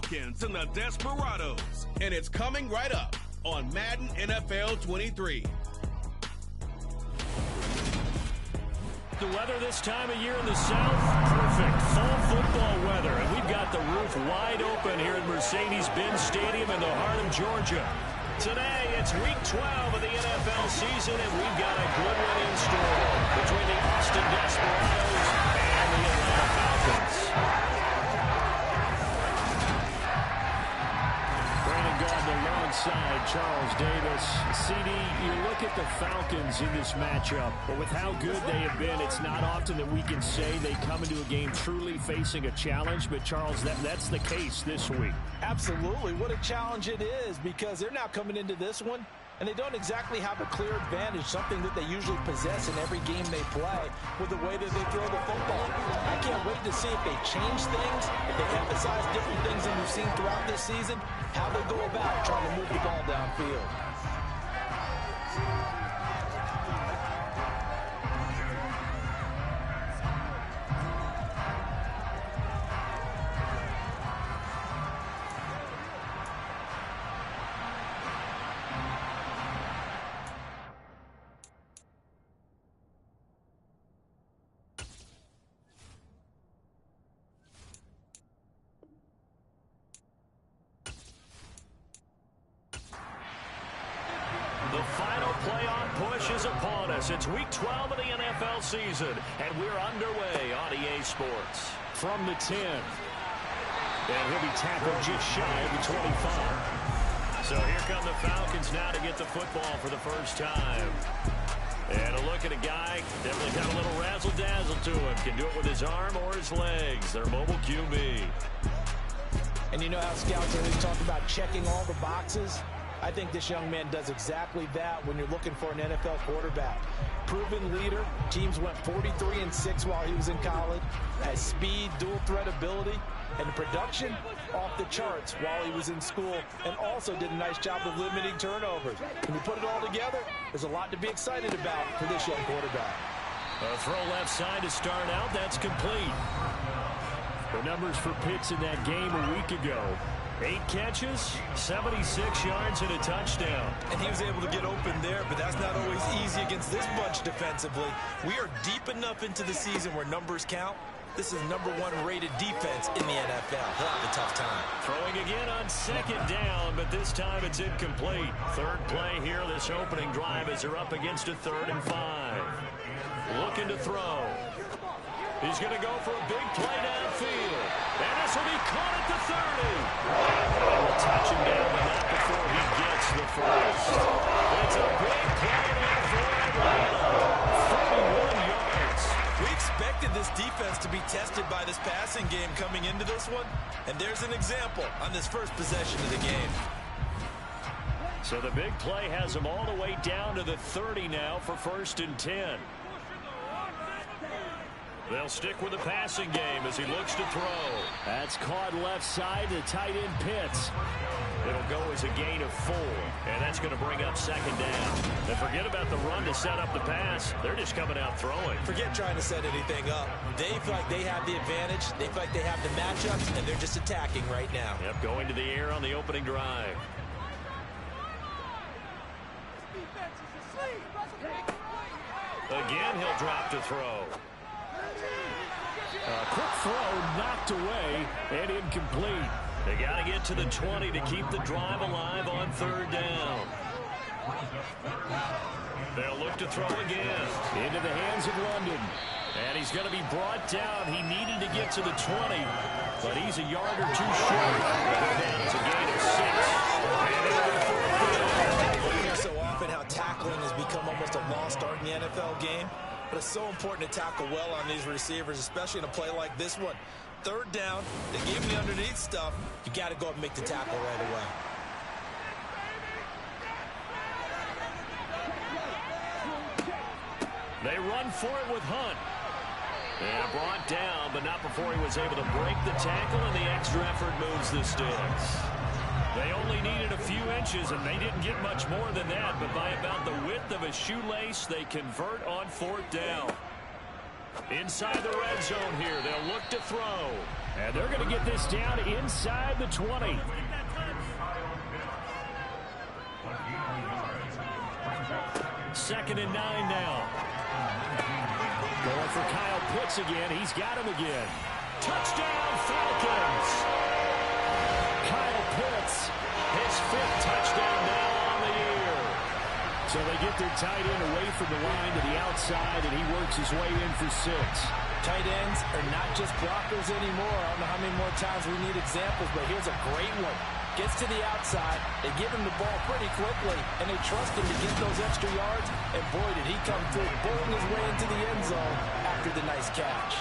Falcons and the Desperados. And it's coming right up on Madden NFL 23. The weather this time of year in the South, perfect fall football weather. And we've got the roof wide open here at Mercedes-Benz Stadium in the heart of Georgia. Today, it's week 12 of the NFL season, and we've got a good one in store between the Austin Desperados and the Atlanta Falcons. Alongside Charles Davis. CD, you look at the Falcons in this matchup, but with how good they have been, it's not often that we can say they come into a game truly facing a challenge, but Charles, that's the case this week. Absolutely. What a challenge it is, because they're now coming into this one, and they don't exactly have a clear advantage, something that they usually possess in every game they play with the way that they throw the football. I can't wait to see if they change things, if they emphasize different things than we've seen throughout this season, how they go about trying to move the ball downfield. The final playoff push is upon us. It's week 12 of the NFL season, and we're underway on EA Sports. From the 10. And he'll be tackled just shy of the 25. So here come the Falcons now to get the football for the first time. And a look at a guy, definitely got a little razzle-dazzle to him. Can do it with his arm or his legs. Their mobile QB. And you know how scouts always talk about checking all the boxes? I think this young man does exactly that when you're looking for an NFL quarterback. Proven leader. Teams went 43-6 while he was in college. Has speed, dual threat ability, and production off the charts while he was in school, and also did a nice job of limiting turnovers. When you put it all together, there's a lot to be excited about for this young quarterback. A throw left side to start out. That's complete. The numbers for Pitts in that game a week ago. 8 catches, 76 yards, and a touchdown. And he was able to get open there, but that's not always easy against this bunch defensively. We are deep enough into the season where numbers count. This is #1 rated defense in the NFL. He'll have a tough time. Throwing again on second down, but this time it's incomplete. Third play here, this opening drive, as they're up against a 3rd and 5. Looking to throw. He's going to go for a big play downfield. And this will be caught at the 30. They will touch him down, but not before he gets the first. It's a big play there for Atlanta. 31 yards. We expected this defense to be tested by this passing game coming into this one. And there's an example on this first possession of the game. So the big play has him all the way down to the 30 now for 1st and 10. They'll stick with the passing game as he looks to throw. That's caught left side to tight end Pitts. It'll go as a gain of 4, and that's going to bring up 2nd down. And forget about the run to set up the pass. They're just coming out throwing. Forget trying to set anything up. They feel like they have the advantage. They feel like they have the matchups, and they're just attacking right now. Yep, going to the air on the opening drive. Again, he'll drop to throw. A quick throw knocked away and incomplete. They got to get to the 20 to keep the drive alive on 3rd down. They'll look to throw again. Into the hands of London. And he's going to be brought down. He needed to get to the 20, but he's a yard or 2 short. Down to a gain of 6. You hear so often how tackling has become almost a lost art in the NFL game. But it's so important to tackle well on these receivers, especially in a play like this one. 3rd down, they gave him the underneath stuff. You got to go up and make the tackle right away. They run for it with Hunt. And brought down, but not before he was able to break the tackle, and the extra effort moves the sticks. They only needed a few inches, and they didn't get much more than that, but by about the width of a shoelace, they convert on 4th down. Inside the red zone here, they'll look to throw. And they're going to get this down inside the 20. Second and 9 now. Going for Kyle Pitts again. He's got him again. Touchdown, Falcons. Kyle Pitts, his 5th touchdown now on the year. So they get their tight end away from the line to the outside, and he works his way in for 6. Tight ends are not just blockers anymore. I don't know how many more times we need examples, but here's a great one. Gets to the outside, they give him the ball pretty quickly, and they trust him to get those extra yards, and boy, did he come through, bowling his way into the end zone after the nice catch.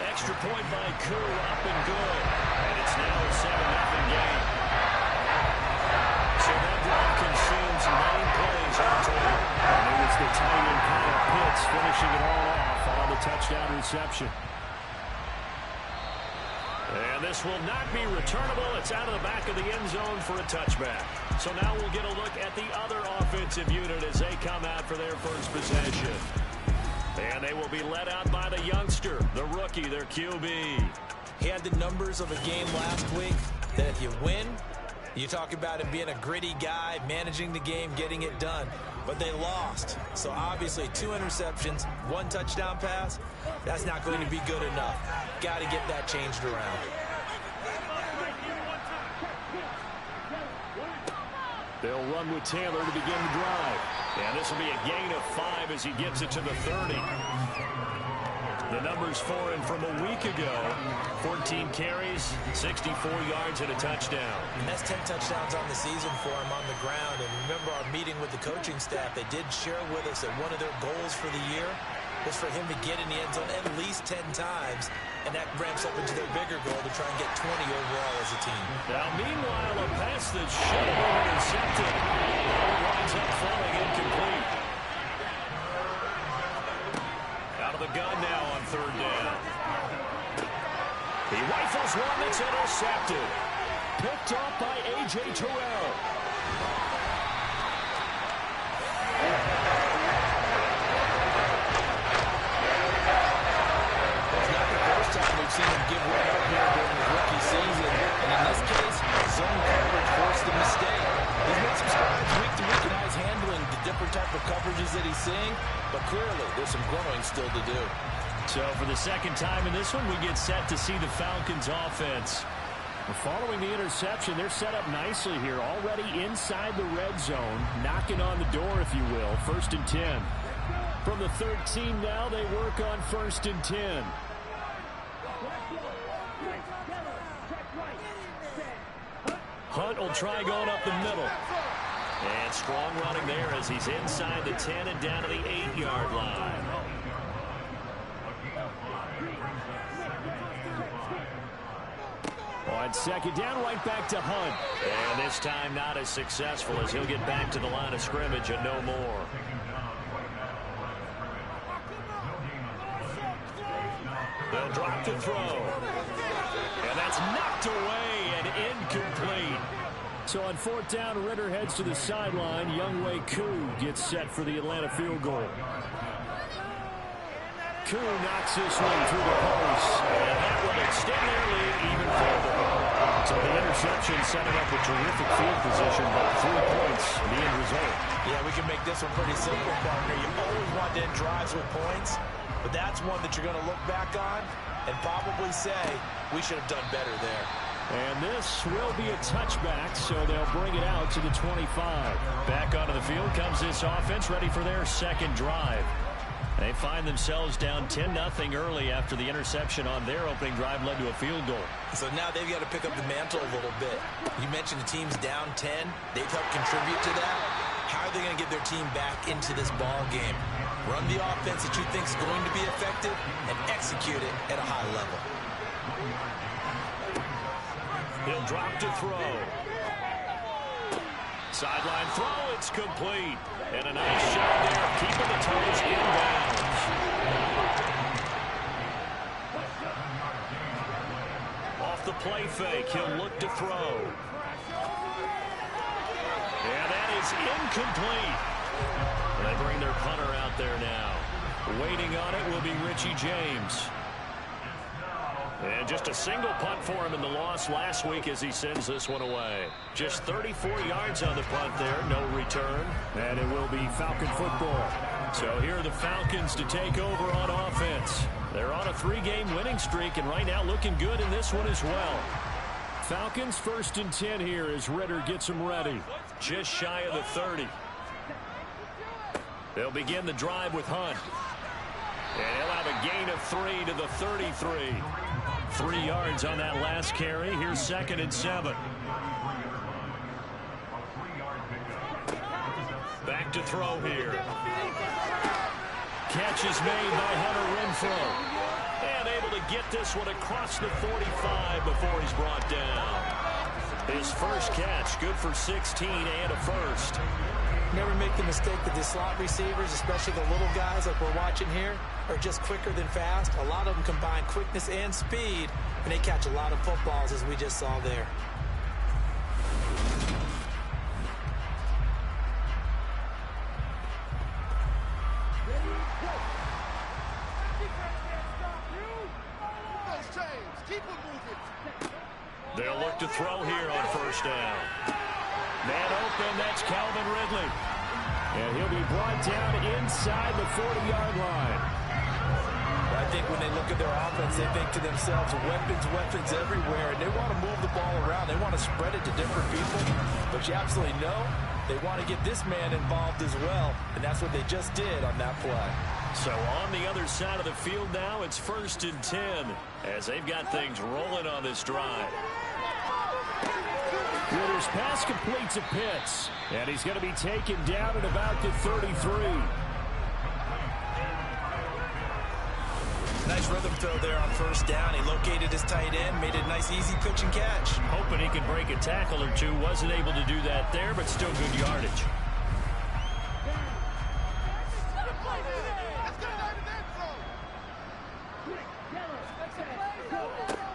Extra point by Koo, up and good, and it's now a 7-0 game. So that drive consumes 9 plays on total. And it was the tight end Kyle Pitts finishing it all off on the touchdown reception. And this will not be returnable. It's out of the back of the end zone for a touchback. So now we'll get a look at the other offensive unit as they come out for their first possession. And they will be led out by the youngster, the rookie, their QB. He had the numbers of a game last week that if you win, you talk about him being a gritty guy, managing the game, getting it done. But they lost. So obviously 2 interceptions, 1 touchdown pass, that's not going to be good enough. Got to get that changed around. They'll run with Taylor to begin the drive. And this will be a gain of 5 as he gets it to the 30. The numbers for him from a week ago: 14 carries, 64 yards, and a touchdown. And that's 10 touchdowns on the season for him on the ground. And remember our meeting with the coaching staff, they did share with us that one of their goals for the year was for him to get in the end zone at least 10 times. And that ramps up into their bigger goal to try and get 20 overall as a team. Now, meanwhile, a pass that should have been intercepted. Winds up falling incomplete. Out of the gun now on 3rd down. He rifles one that's intercepted. Picked off by A.J. Terrell. We've seen him give one up here during his rookie season, and in this case, zone coverage forced the mistake. He's made some strides week to week, and now he's handling the different type of coverages that he's seeing, but clearly there's some growing still to do. So for the second time in this one, we get set to see the Falcons offense. Following the interception, they're set up nicely here, already inside the red zone, knocking on the door, if you will. 1st and 10. From the 13 now, they work on 1st and 10. Hunt will try going up the middle. And strong running there as he's inside the 10 and down to the 8-yard line. On 2nd down, right back to Hunt. And this time not as successful as he'll get back to the line of scrimmage and no more. They'll drop to throw. And that's knocked away and incomplete. So on 4th down, Ritter heads to the sideline. Younghoe Koo gets set for the Atlanta field goal. Koo knocks this one through the post. And that will extend their lead even further. So the interception setting up a terrific field position, but 3 points, the end result. Yeah, we can make this one pretty simple, partner. You always want to end drives with points, but that's one that you're going to look back on and probably say, we should have done better there. And this will be a touchback, so they'll bring it out to the 25. Back onto the field comes this offense, ready for their 2nd drive. They find themselves down 10-0 early after the interception on their opening drive led to a field goal. So now they've got to pick up the mantle a little bit. You mentioned the team's down 10. They've helped contribute to that. How are they going to get their team back into this ball game? Run the offense that you think is going to be effective and execute it at a high level. He'll drop to throw. Sideline throw, it's complete. And a nice shot there, keeping the toes inbounds. Off the play fake, he'll look to throw. And that is incomplete. They bring their punter out there now. Waiting on it will be Richie James. And just a single punt for him in the loss last week as he sends this one away. Just 34 yards on the punt there, no return. And it will be Falcon football. So here are the Falcons to take over on offense. They're on a 3-game winning streak and right now looking good in this one as well. Falcons 1st and 10 here as Ritter gets them ready. Just shy of the 30. They'll begin the drive with Hunt. And he'll have a gain of 3 to the 33. 3 yards on that last carry. Here's 2nd and 7. Back to throw here. Catch is made by Hunter Renfrow. And able to get this one across the 45 before he's brought down. His first catch, good for 16 and a first. Never make the mistake that the slot receivers, especially the little guys like we're watching here, are just quicker than fast. A lot of them combine quickness and speed, and they catch a lot of footballs, as we just saw there. They'll look to throw here on 1st down. Man open, that's Calvin Ridley. And he'll be brought down inside the 40-yard line. I think when they look at their offense, they think to themselves, weapons everywhere, and they want to move the ball around. They want to spread it to different people. But you absolutely know they want to get this man involved as well, and that's what they just did on that play. So on the other side of the field now, it's 1st and 10 as they've got things rolling on this drive. Ritter's pass completes a Pitts, and he's going to be taken down at about the 33. Nice rhythm throw there on 1st down. He located his tight end, made a nice easy pitch and catch. Hoping he could break a tackle or two. Wasn't able to do that there, but still good yardage.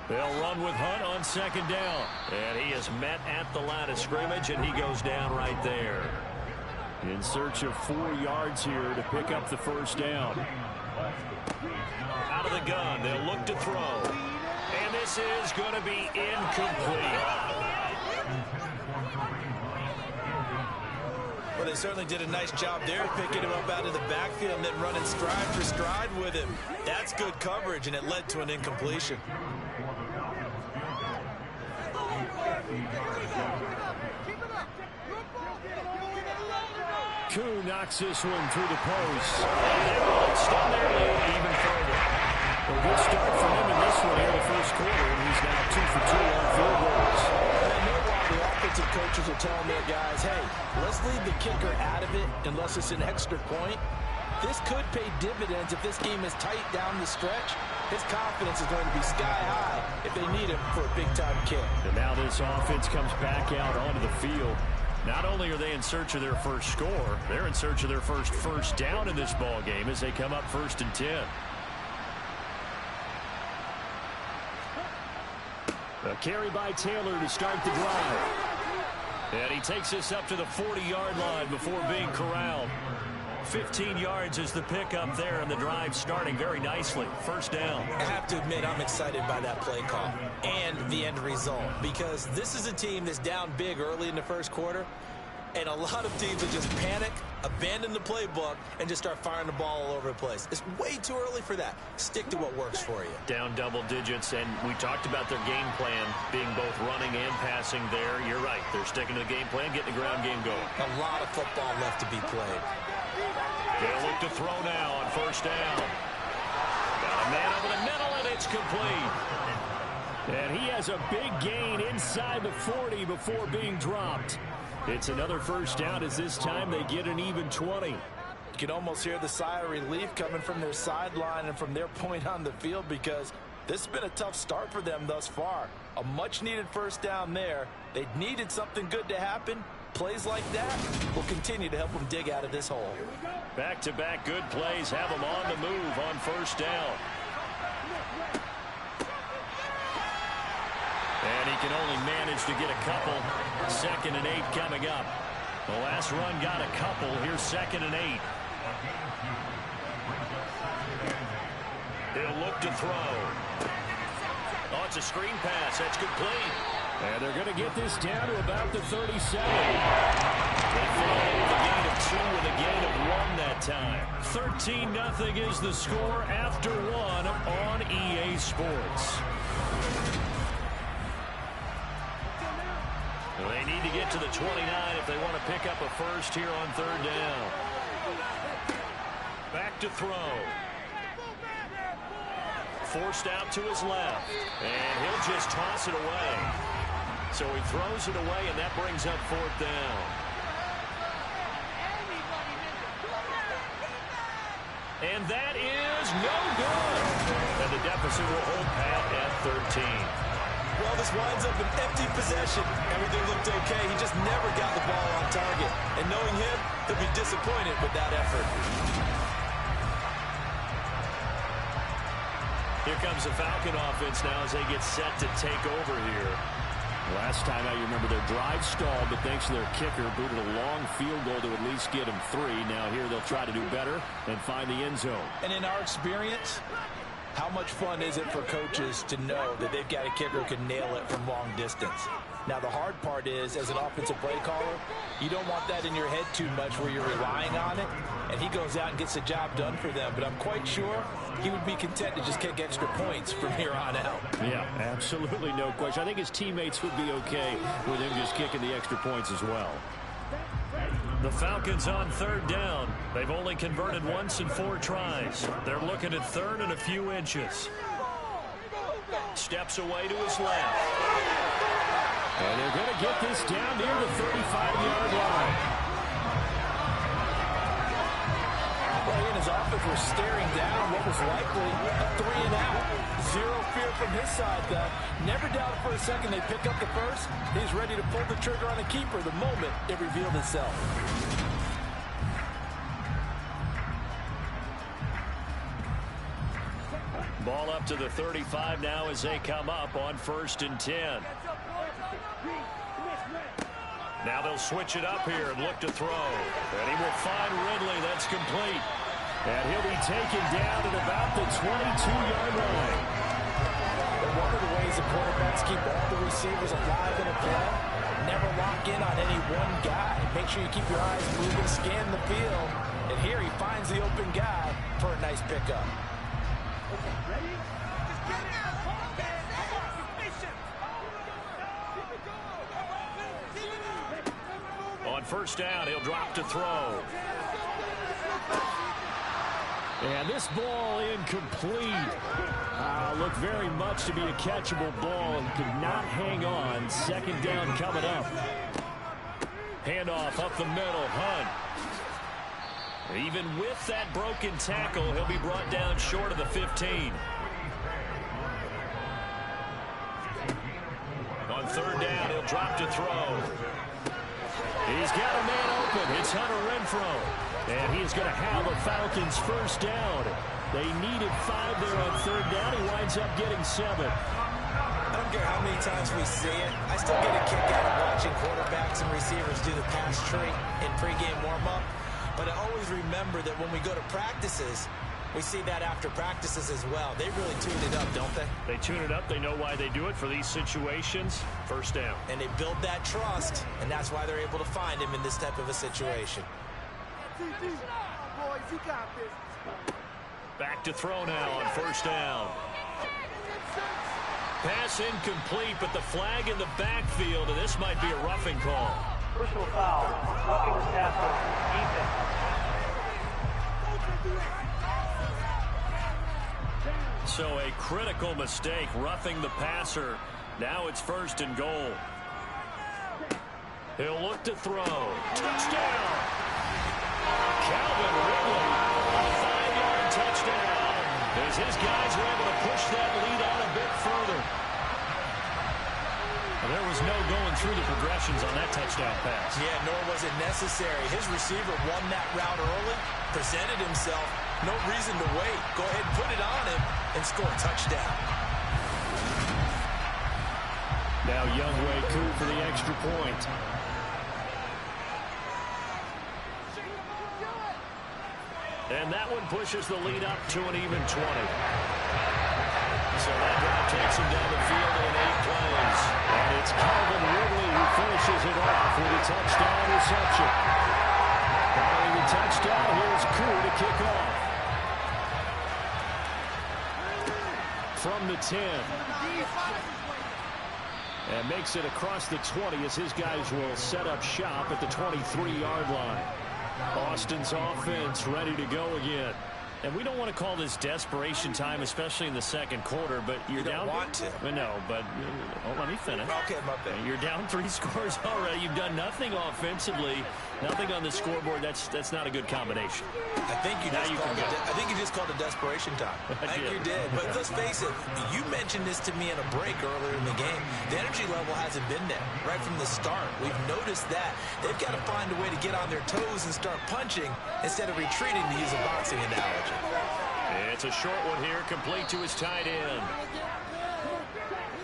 They'll run with Hunt on 2nd down. And he is met at the line of scrimmage, and he goes down right there. In search of 4 yards here to pick up the 1st down. Out of the gun, they'll look to throw. And this is going to be incomplete. Well, they certainly did a nice job there, picking him up out of the backfield and then running stride for stride with him. That's good coverage, and it led to an incompletion. Koo knocks this one through the post. Extend their lead even further. A good start for him in this one here in the 1st quarter, and he's now 2 for 2 on field goals. And I know why the offensive coaches are telling their guys, hey, let's leave the kicker out of it unless it's an extra point. This could pay dividends if this game is tight down the stretch. His confidence is going to be sky high if they need him for a big-time kick. And now this offense comes back out onto the field. Not only are they in search of their first score, they're in search of their first down in this ball game as they come up 1st and 10. A carry by Taylor to start the drive. And he takes this up to the 40-yard line before being corralled. 15 yards is the pickup there, and the drive starting very nicely. 1st down. I have to admit, I'm excited by that play call and the end result, because this is a team that's down big early in the 1st quarter, and a lot of teams will just panic, abandon the playbook, and just start firing the ball all over the place. It's way too early for that. Stick to what works for you. Down double digits, and we talked about their game plan being both running and passing there. You're right. They're sticking to the game plan, getting the ground game going. A lot of football left to be played. They'll look to throw now on 1st down. Got a man over the middle, and it's complete. And he has a big gain inside the 40 before being dropped. It's another 1st down as this time they get an even 20. You can almost hear the sigh of relief coming from their sideline and from their point on the field, because this has been a tough start for them thus far. A much-needed 1st down there. They needed something good to happen. Plays like that will continue to help them dig out of this hole. Back-to-back good plays have them on the move on 1st down. And he can only manage to get a couple. 2nd and 8 coming up. The last run got a couple. Here's 2nd and 8. He'll look to throw. Oh, it's a screen pass. That's complete. And they're going to get this down to about the 37. They followed the gain of 2 with a gain of 1 that time. 13-0 is the score after 1 on EA Sports. They need to get to the 29 if they want to pick up a first here on 3rd down. Back to throw. Forced out to his left. And he'll just toss it away. So he throws it away, and that brings up 4th down. And that is no good. And the deficit will hold Pat at 13. Well, this winds up an empty possession. Everything looked okay. He just never got the ball on target. And knowing him, he'll be disappointed with that effort. Here comes the Falcon offense now as they get set to take over here. Last time out, you remember their drive stalled, but thanks to their kicker, booted a long field goal to at least get him 3. Now here they'll try to do better and find the end zone. And in our experience, how much fun is it for coaches to know that they've got a kicker who can nail it from long distance? Now, the hard part is, as an offensive play caller, you don't want that in your head too much where you're relying on it, and he goes out and gets the job done for them. But I'm quite sure he would be content to just kick extra points from here on out. Yeah, absolutely no question. I think his teammates would be okay with him just kicking the extra points as well. The Falcons on 3rd down. They've only converted once in 4 tries. They're looking at 3rd and a few inches. Steps away to his left. And they're going to get this down near the 35-yard line. Well, he and his offense were staring down what was likely a 3-and-out. Zero fear from his side, though. Never doubted for a second they pick up the first. He's ready to pull the trigger on a keeper the moment it revealed itself. Ball up to the 35 now as they come up on 1st and 10. Now they'll switch it up here and look to throw. And he will find Ridley. That's complete. And he'll be taken down at about the 22-yard line. One of the ways the quarterbacks keep all the receivers alive in a play, never lock in on any one guy. Make sure you keep your eyes moving, scan the field. And here he finds the open guy for a nice pickup. On 1st down, he'll drop to throw. And this ball incomplete. Looked very much to be a catchable ball and could not hang on. 2nd down coming up. Handoff up the middle, Hunt. Even with that broken tackle, he'll be brought down short of the 15. On 3rd down, he'll drop to throw. He's got a man open. It's Hunter Renfrow. And he's going to have a Falcons 1st down. They needed 5 there on 3rd down. He winds up getting 7. I don't care how many times we see it. I still get a kick out of watching quarterbacks and receivers do the pass tree in pregame warm-up. But I always remember that when we go to practices, we see that after practices as well. They really tune it up, don't they? They tune it up. They know why they do it for these situations. 1st down. And they build that trust, and that's why they're able to find him in this type of a situation. Back to throw now on 1st down. Pass incomplete, but the flag in the backfield, and this might be a roughing call. Personal foul. Roughing the passer. Defense. So a critical mistake, roughing the passer. Now it's 1st and goal. He'll look to throw. Touchdown! Calvin Ridley, a 5-yard touchdown. As his guys were able to push that lead out a bit further. Well, there was no going through the progressions on that touchdown pass. Yeah, nor was it necessary. His receiver won that route early, presented himself. No reason to wait. Go ahead and put it on him and score a touchdown. Now Younghoe Koo for the extra point. And that one pushes the lead up to an even 20. So that drive takes him down the field in 8 plays. And it's Calvin Ridley who finishes it off with a touchdown reception. Following the touchdown, here's Koo to kick off. From the 10. And makes it across the 20 as his guys will set up shop at the 23-yard line. Austin's offense ready to go again. And we don't want to call this desperation time, especially in the second quarter, but you're down. You don't want to. No, but let me finish. Okay, my bad. You're down 3 scores already. You've done nothing offensively, nothing on the scoreboard. That's not a good combination. I think you just called it desperation time. I think you did. But let's face it, you mentioned this to me in a break earlier in the game. The energy level hasn't been there right from the start. We've noticed that. They've got to find a way to get on their toes and start punching instead of retreating, to use a boxing analogy. It's a short one here, complete to his tight end.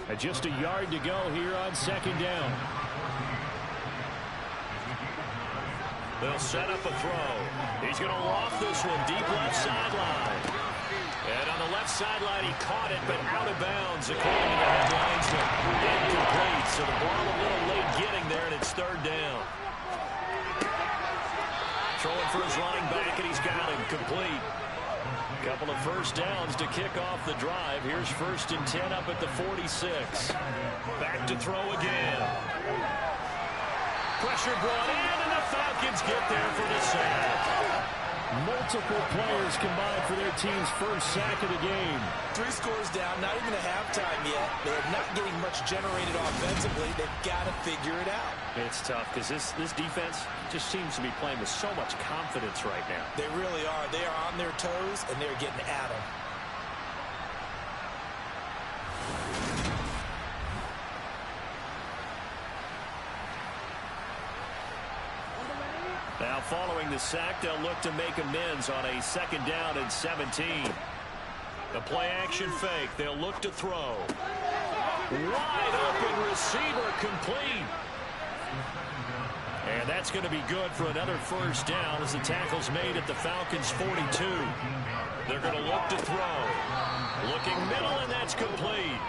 And just a yard to go here on second down. They'll set up a throw. He's going to loft this one deep left sideline. And on the left sideline, he caught it, but out of bounds, according to the headlines. Incomplete, so the ball a little late getting there, and it's third down. Throwing for his running back, and he's got him complete. Couple of first downs to kick off the drive. Here's 1st and 10 up at the 46. Back to throw again. Pressure brought in, and the Falcons get there for the sack. Multiple players combined for their team's first sack of the game. 3 scores down, not even a halftime yet. They're not getting much generated offensively. They've got to figure it out. It's tough because this defense just seems to be playing with so much confidence right now. They really are. They are on their toes, and they're getting at them. Now following the sack, they'll look to make amends on a 2nd down and 17. The play action fake. They'll look to throw. Wide open receiver complete. And that's going to be good for another first down as the tackle's made at the Falcons' 42. They're going to look to throw. Looking middle, and that's complete.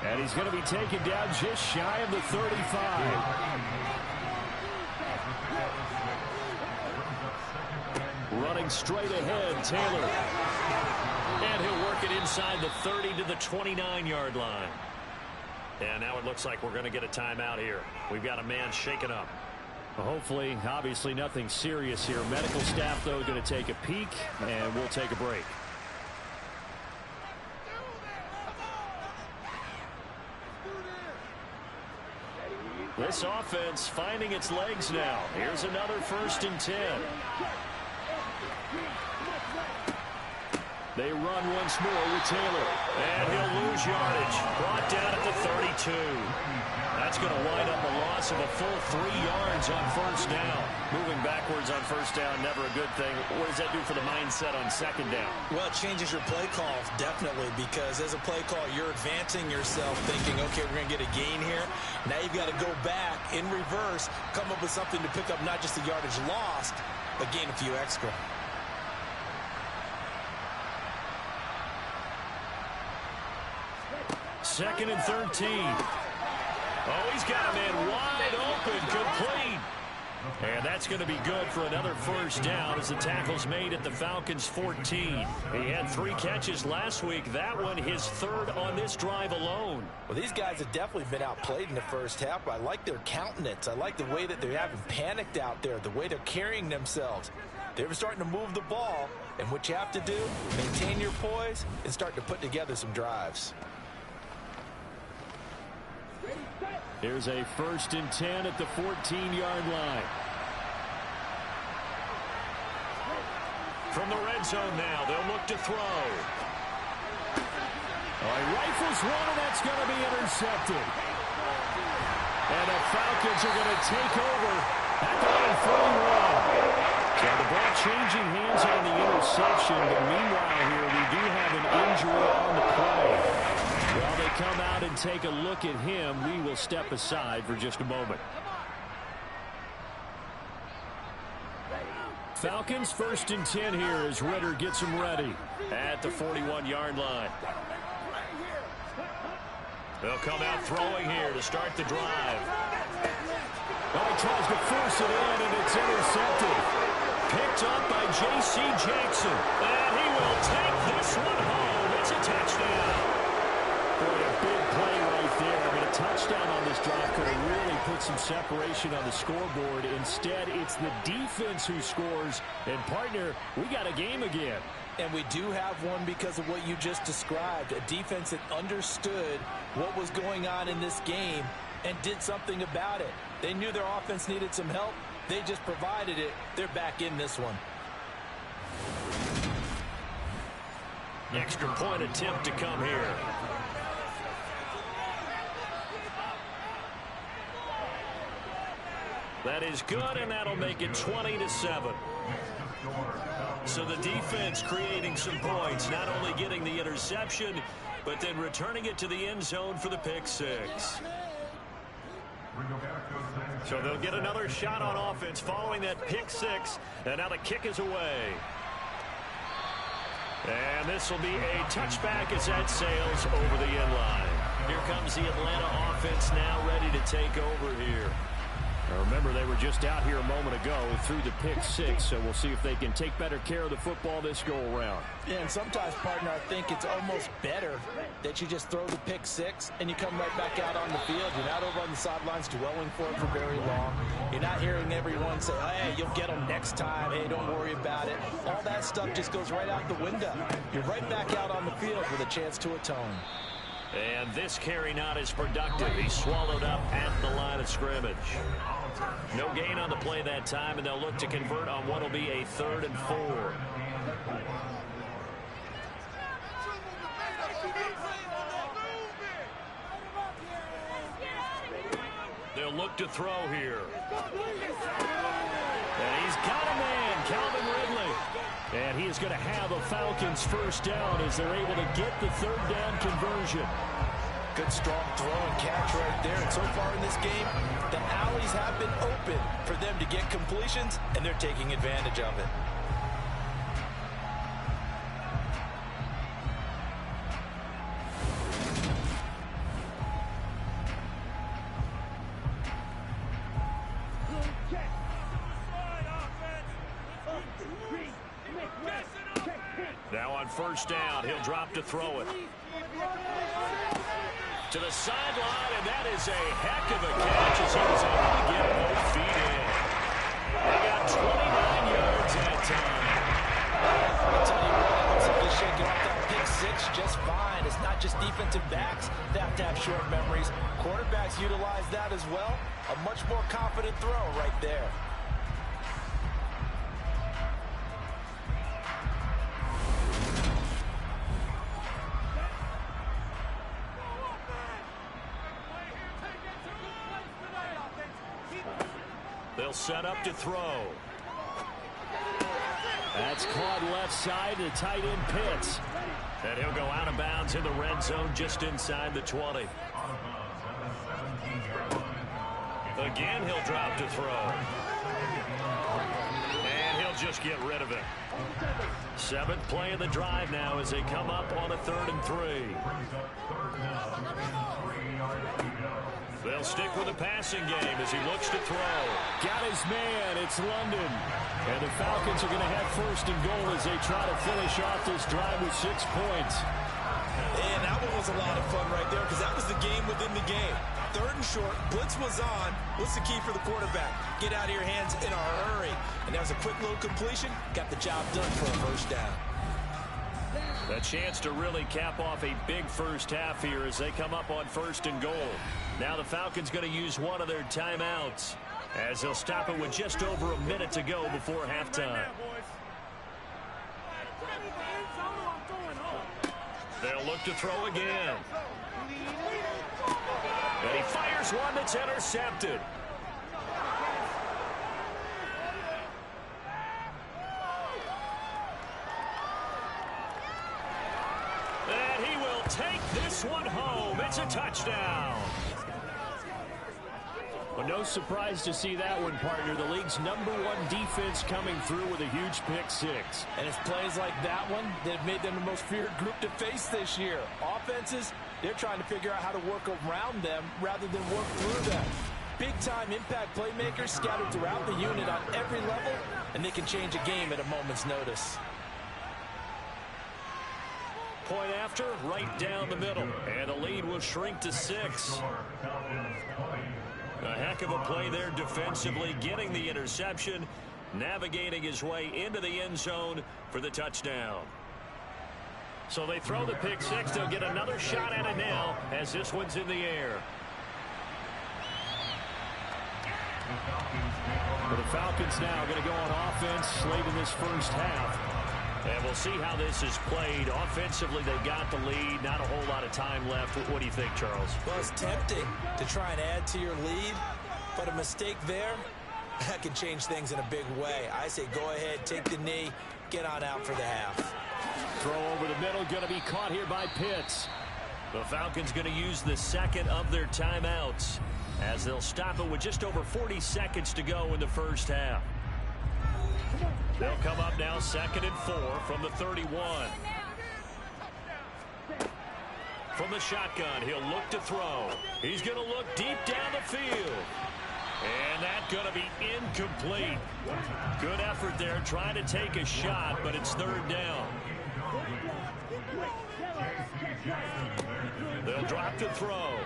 And he's going to be taken down just shy of the 35. Running straight ahead, Taylor. And he'll work it inside the 30 to the 29-yard line. And now it looks like we're going to get a timeout here. We've got a man shaken up. Well, hopefully, obviously nothing serious here. Medical staff, though, going to take a peek, and we'll take a break. This offense finding its legs now. Here's another 1st and 10. They run once more with Taylor. And he'll lose yardage. Brought down at the 32. That's going to wind up a loss of a full 3 yards on 1st down. Moving backwards on 1st down, never a good thing. What does that do for the mindset on 2nd down? Well, it changes your play calls, definitely, because as a play call, you're advancing yourself thinking, okay, we're going to get a gain here. Now you've got to go back in reverse, come up with something to pick up not just the yardage lost, but gain a few extra. Second and 13. Oh, he's got a man wide open, complete. And that's going to be good for another first down as the tackle's made at the Falcons' 14. He had 3 catches last week. That one his 3rd on this drive alone. Well, these guys have definitely been outplayed in the first half. I like their countenance. I like the way that they haven't panicked out there, the way they're carrying themselves. They're starting to move the ball, and what you have to do, maintain your poise and start to put together some drives. Here's a 1st and 10 at the 14-yard line. From the red zone now, they'll look to throw. He rifles one, and that's going to be intercepted. And the Falcons are going to take over at the 41. So the ball changing hands on the interception, but meanwhile here we do have an injury on the play. While they come out and take a look at him, we will step aside for just a moment. Falcons 1st and 10 here as Ritter gets him ready at the 41-yard line. They'll come out throwing here to start the drive. Well, he tries to force it in, and it's intercepted. Picked up by J.C. Jackson. And he will take this one home. It's a touchdown. Boy, a big play right there. I mean, a touchdown on this drive could have really put some separation on the scoreboard. Instead, it's the defense who scores. And, partner, we got a game again. And we do have one because of what you just described. A defense that understood what was going on in this game and did something about it. They knew their offense needed some help. They just provided it. They're back in this one. Extra point attempt to come here. That is good, and that'll make it 20-7. So the defense creating some points, not only getting the interception, but then returning it to the end zone for the pick six. So they'll get another shot on offense following that pick six, and now the kick is away. And this will be a touchback as that sails over the end line. Here comes the Atlanta offense now ready to take over here. Now remember, they were just out here a moment ago through the pick six, so we'll see if they can take better care of the football this go-around. Yeah, and sometimes, partner, I think it's almost better that you just throw the pick six and you come right back out on the field. You're not over on the sidelines dwelling for it for very long. You're not hearing everyone say, hey, you'll get them next time. Hey, don't worry about it. All that stuff just goes right out the window. You're right back out on the field with a chance to atone. And this carry not as productive. He swallowed up at the line of scrimmage. No gain on the play that time, and they'll look to convert on what will be a 3rd and 4. They'll look to throw here. And he's got a man, Calvin Ridley. And he is going to have a Falcons first down as they're able to get the 3rd down conversion. Good strong throw and catch right there. And so far in this game, the alleys have been open for them to get completions, and they're taking advantage of it. Now on first down, he'll drop to throw it. To the sideline, and that is a heck of a catch as he was able to get both feet in. They got 29 yards that time. I'll tell you what else, if they're shaking off that pick six just fine. It's not just defensive backs that have to have short memories. Quarterbacks utilize that as well. A much more confident throw right there. They'll set up to throw. That's caught left side to tight end Pitts. And he'll go out of bounds in the red zone just inside the 20. Again, he'll drop to throw. And he'll just get rid of it. 7th play of the drive now as they come up on a 3rd and 3. They'll stick with the passing game as he looks to throw. Got his man. It's London. And the Falcons are going to have 1st and goal as they try to finish off this drive with 6 points. And that one was a lot of fun right there because that was the game within the game. 3rd and short, blitz was on. What's the key for the quarterback? Get out of your hands in a hurry. And that was a quick little completion. Got the job done for a first down. A chance to really cap off a big first half here as they come up on 1st and goal. Now the Falcons going to use one of their timeouts as they'll stop it with just over a minute to go before halftime. They'll look to throw again. And he fires one that's intercepted. And he will take this one home. It's a touchdown. Well, no surprise to see that one, partner. The league's #1 defense coming through with a huge pick-6. And it's plays like that one that have made them the most feared group to face this year. Offenses, they're trying to figure out how to work around them rather than work through them. Big-time impact playmakers scattered throughout the unit on every level, and they can change a game at a moment's notice. Point after, right down the middle. And the lead will shrink to 6. A heck of a play there defensively, getting the interception, navigating his way into the end zone for the touchdown. So they throw the pick-6. They'll get another shot at it now as this one's in the air. Well, the Falcons now going to go on offense late in this first half. And we'll see how this is played. Offensively, they've got the lead. Not a whole lot of time left. What do you think, Charles? Well, it's tempting to try and add to your lead, but a mistake there, that can change things in a big way. I say go ahead, take the knee, get on out for the half. Throw over the middle, going to be caught here by Pitts. The Falcons going to use the second of their timeouts as they'll stop it with just over 40 seconds to go in the first half. They'll come up now 2nd and 4 from the 31. From the shotgun, he'll look to throw. He's going to look deep down the field. And that's going to be incomplete. Good effort there trying to take a shot, but it's 3rd down. They'll drop to throw.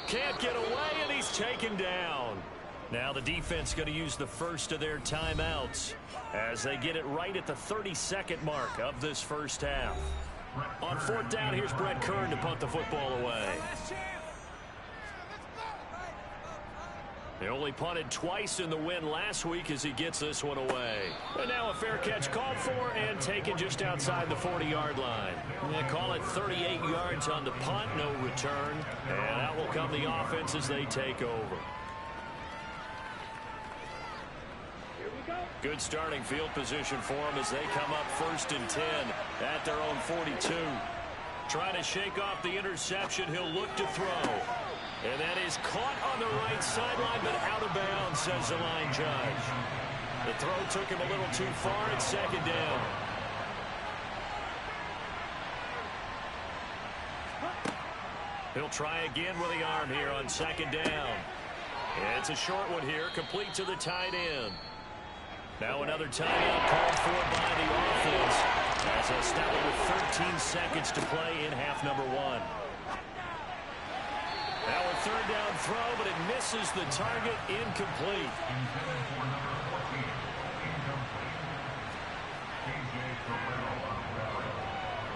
Can't get away, and he's taken down. Now the defense going to use the first of their timeouts as they get it right at the 32nd mark of this first half. On 4th down, here's Brett Kern to punt the football away. He only punted twice in the win last week as he gets this one away. And now a fair catch called for and taken just outside the 40-yard line. They call it 38 yards on the punt, no return. And out will come the offense as they take over. Good starting field position for them as they come up 1st and 10 at their own 42. Trying to shake off the interception. He'll look to throw. And that is caught on the right sideline, but out of bounds, says the line judge. The throw took him a little too far. It's 2nd down. He'll try again with the arm here on 2nd down. And it's a short one here, complete to the tight end. Now another timeout called for by the offense as they'll stop it with 13 seconds to play in half number 1. Now a 3rd down throw, but it misses the target, incomplete.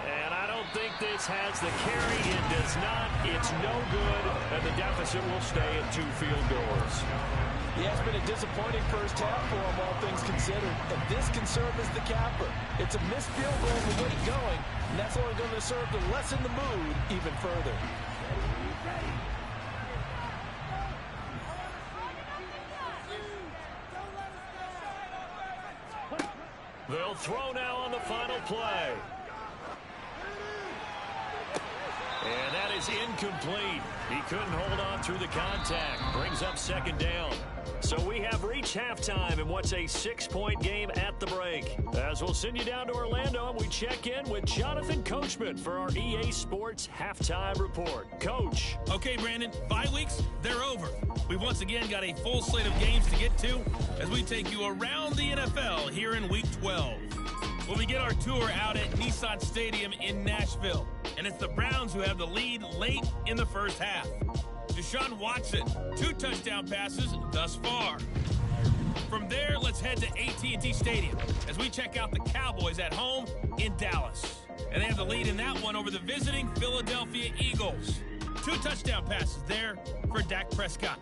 And I don't think this has the carry. It does not. It's no good, and the deficit will stay at 2 field goals. Yeah, it's been a disappointing first half for him, all things considered. And this can serve as the capper. It's a missed field goal to get it going, and that's only going to serve to lessen the mood even further. They'll throw now on the final play. And that is incomplete. He couldn't hold on through the contact. Brings up 2nd down. So we have reached halftime in what's a 6-point game at the break. As we'll send you down to Orlando, and we check in with Jonathan Coachman for our EA Sports Halftime Report. Coach. Okay, Brandon, 5 weeks, they're over. We've once again got a full slate of games to get to as we take you around the NFL here in Week 12. We'll begin our tour out at Nissan Stadium in Nashville, and it's the Browns who have the lead late in the first half. Deshaun Watson, 2 touchdown passes thus far. From there, let's head to AT&T Stadium as we check out the Cowboys at home in Dallas. And they have the lead in that one over the visiting Philadelphia Eagles. 2 touchdown passes there for Dak Prescott.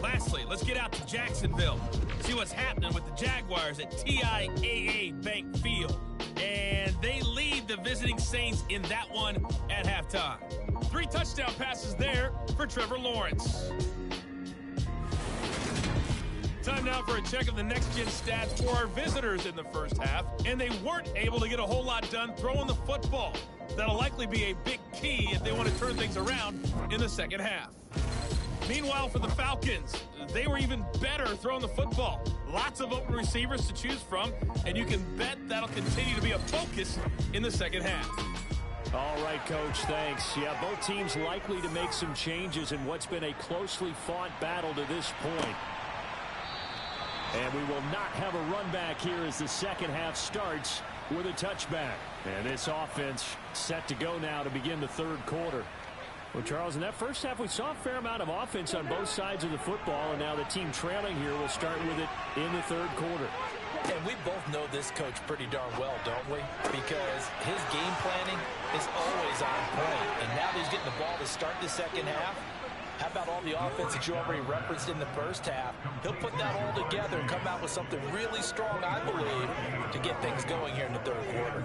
Lastly, let's get out to Jacksonville, see what's happening with the Jaguars at TIAA Bank Field. And they lead the visiting Saints in that one at halftime. 3 touchdown passes there for Trevor Lawrence. Time now for a check of the next-gen stats for our visitors in the first half, and they weren't able to get a whole lot done throwing the football. That'll likely be a big key if they want to turn things around in the second half. Meanwhile, for the Falcons, they were even better throwing the football. Lots of open receivers to choose from, and you can bet that'll continue to be a focus in the second half. All right, Coach, thanks. Yeah, both teams likely to make some changes in what's been a closely fought battle to this point. And we will not have a run back here as the second half starts with a touchback. And this offense set to go now to begin the third quarter. Well, Charles, in that first half, we saw a fair amount of offense on both sides of the football, and now the team trailing here will start with it in the third quarter. And we both know this coach pretty darn well, don't we? Because his game planning is always on point. And now that he's getting the ball to start the second half, how about all the offense that you already referenced in the first half? He'll put that all together and come out with something really strong, I believe, to get things going here in the third quarter.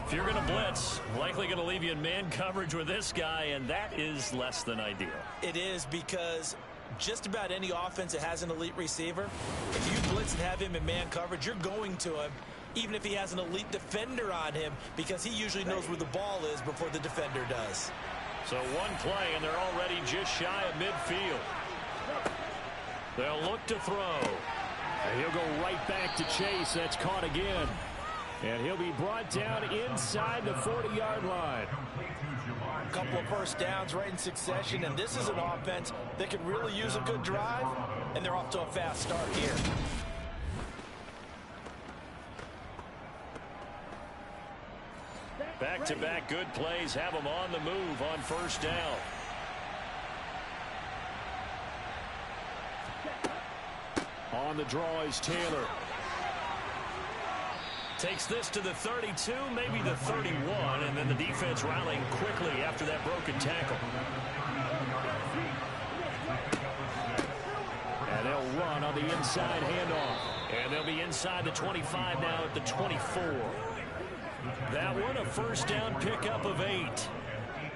If you're going to blitz, likely going to leave you in man coverage with this guy, and that is less than ideal. It is, because just about any offense that has an elite receiver, if you blitz and have him in man coverage, you're going to him, even if he has an elite defender on him, because he usually knows where the ball is before the defender does. So one play, and they're already just shy of midfield. They'll look to throw. And he'll go right back to Chase. That's caught again. And he'll be brought down inside the 40-yard line. A couple of first downs right in succession, and this is an offense that could really use a good drive, and they're off to a fast start here. Back-to-back good plays have them on the move on first down. On the draw is Taylor. Takes this to the 32, maybe the 31, and then the defense rallying quickly after that broken tackle. And they'll run on the inside handoff. And they'll be inside the 25 now at the 24. That one a first down pickup of 8.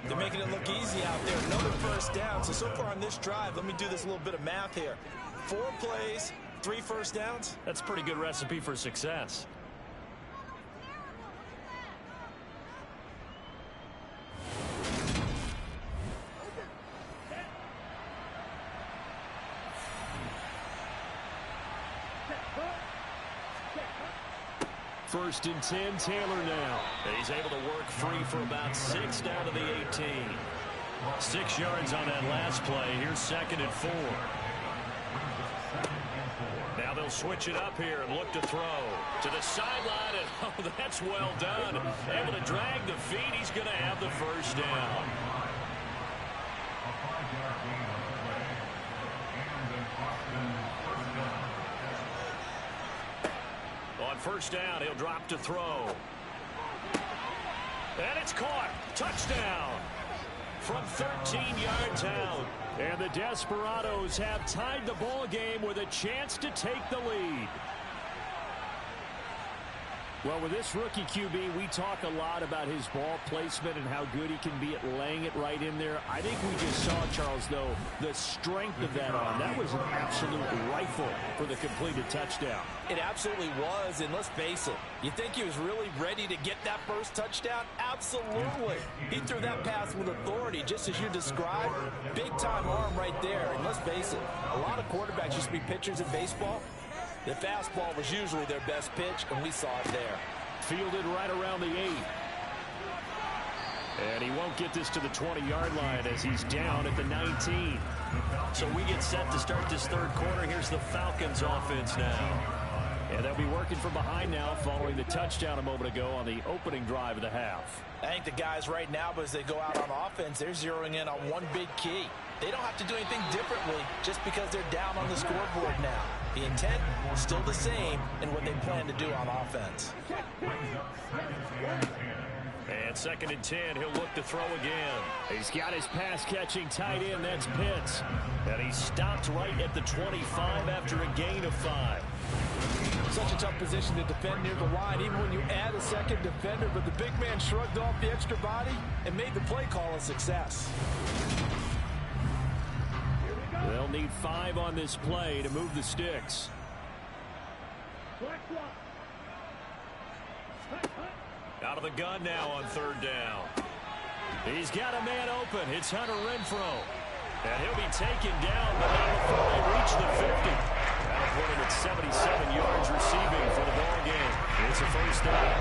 They're making it look easy out there. Another first down. So far on this drive, let me do this little bit of math here. 4 plays, 3 first downs. That's a pretty good recipe for success. First and 10, Taylor now. And he's able to work free for about 6 down to the 18. 6 yards on that last play. Here's second and 4. Now they'll switch it up here and look to throw to the sideline, and oh, that's well done. Able to drag the feet. He's going to have the first down. On first down, he'll drop to throw. And it's caught. Touchdown from 13 yards out. And the Desperados have tied the ball game with a chance to take the lead. Well, with this rookie QB, we talk a lot about his ball placement and how good he can be at laying it right in there. I think we just saw, Charles, though, the strength of that arm. That was an absolute rifle for the completed touchdown. It absolutely was, and let's face it, you think he was really ready to get that first touchdown? Absolutely. He threw that pass with authority, just as you described. Big-time arm right there, and let's face it, a lot of quarterbacks used to be pitchers in baseball. The fastball was usually their best pitch, and we saw it there. Fielded right around the 8. And he won't get this to the 20-yard line as he's down at the 19. So we get set to start this third quarter. Here's the Falcons offense now. And they'll be working from behind now following the touchdown a moment ago on the opening drive of the half. I think the guys right now, as they go out on offense, they're zeroing in on one big key. They don't have to do anything differently just because they're down on the scoreboard now. The intent is still the same in what they plan to do on offense. And second and 10, he'll look to throw again. He's got his pass-catching tight end. That's Pitts. And he stopped right at the 25 after a gain of 5. Such a tough position to defend near the line, even when you add a second defender. But the big man shrugged off the extra body and made the play call a success. They'll need 5 on this play to move the sticks. Out of the gun now on third down. He's got a man open. It's Hunter Renfrow. And he'll be taken down, but not before they reach the 50. That'll put him at 77 yards receiving for the ball game. It's a first down.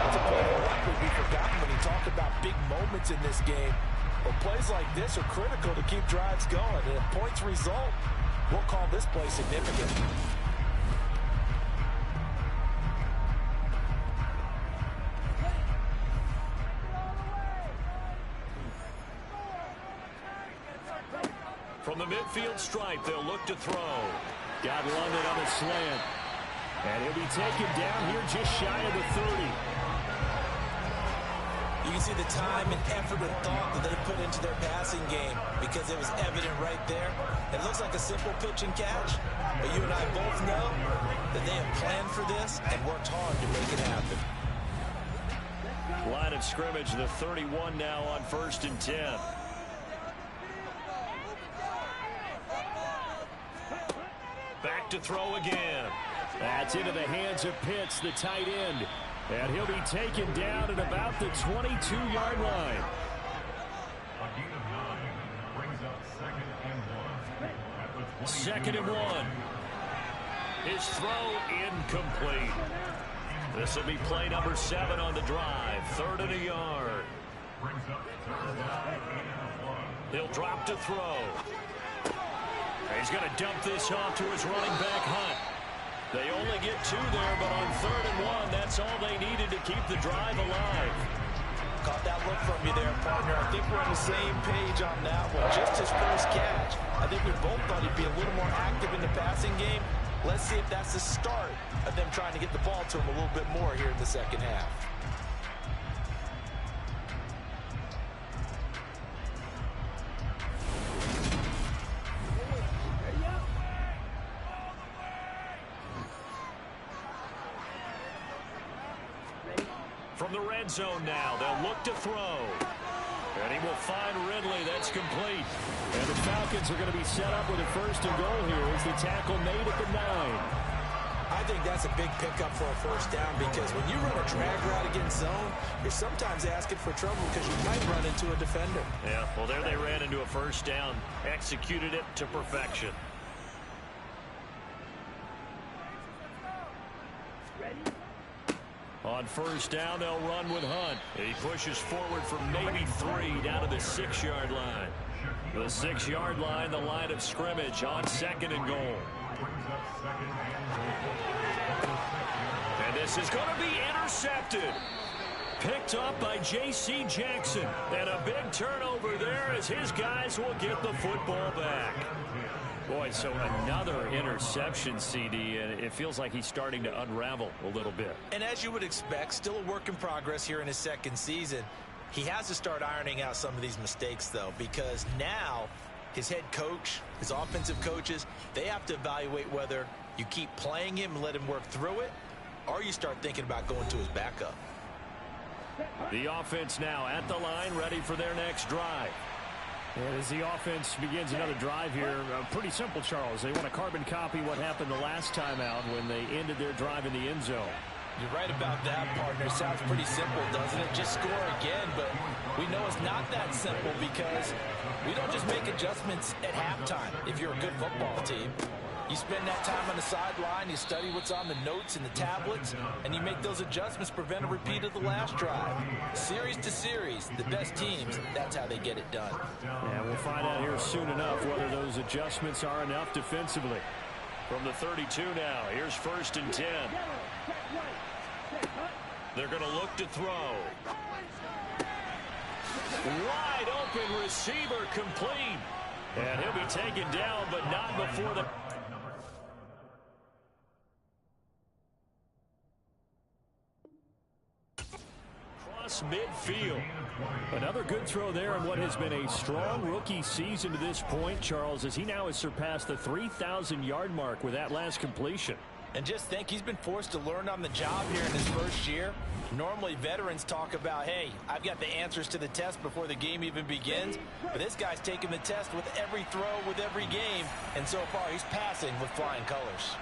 It's a play that will likely be forgotten when you talk about big moments in this game. Well, plays like this are critical to keep drives going. And if points result, we'll call this play significant. From the midfield stripe, they'll look to throw. Got London on the slant. And he'll be taken down here just shy of the 30. You can see the time and effort and thought that they put into their passing game because it was evident right there. It looks like a simple pitch and catch, but you and I both know that they have planned for this and worked hard to make it happen. Line of scrimmage, the 31 now on 1st and 10. Back to throw again. That's into the hands of Pitts, the tight end. And he'll be taken down at about the 22-yard line. Second and 1. His throw incomplete. This will be play number 7 on the drive. 3rd and a yard. He'll drop to throw. He's going to dump this off to his running back, Hunt. They only get 2 there, but on 3rd and 1, that's all they needed to keep the drive alive. Caught that look from you there, partner. I think we're on the same page on that one. Just his first catch. I think we both thought he'd be a little more active in the passing game. Let's see if that's the start of them trying to get the ball to him a little bit more here in the second half. From the red zone now, they'll look to throw. And he will find Ridley. That's complete. And the Falcons are going to be set up with a 1st and goal here as the tackle made at the 9. I think that's a big pickup for a 1st down because when you run a drag route against zone, you're sometimes asking for trouble because you might run into a defender. Yeah, well, there they ran into a 1st down. Executed it to perfection. On 1st down, they'll run with Hunt. He pushes forward for maybe 3 down to the 6-yard line. The 6-yard line, the line of scrimmage on 2nd and goal. And this is going to be intercepted. Picked up by J.C. Jackson. And a big turnover there as his guys will get the football back. Boy, so another interception, CD, and it feels like he's starting to unravel a little bit. And as you would expect, still a work in progress here in his 2nd season. He has to start ironing out some of these mistakes, though, because now his head coach, his offensive coaches, they have to evaluate whether you keep playing him and let him work through it, or you start thinking about going to his backup. The offense now at the line, ready for their next drive. And as the offense begins another drive here, pretty simple, Charles. They want to carbon copy what happened the last time out when they ended their drive in the end zone. You're right about that, partner. Sounds pretty simple, doesn't it? Just score again, but we know it's not that simple because we don't just make adjustments at halftime if you're a good football team. You spend that time on the sideline, you study what's on the notes and the tablets, and you make those adjustments, prevent a repeat of the last drive. Series to series, the best teams, that's how they get it done. Yeah, we'll find out here soon enough whether those adjustments are enough defensively. From the 32 now, here's 1st and 10. They're going to look to throw. Wide open receiver complete. And he'll be taken down, but not before the... Cross midfield. Another good throw there in what has been a strong rookie season to this point, Charles, as he now has surpassed the 3,000-yard mark with that last completion. And just think, he's been forced to learn on the job here in his first year. Normally, veterans talk about, hey, I've got the answers to the test before the game even begins. But this guy's taking the test with every throw, with every game. And so far, he's passing with flying colors.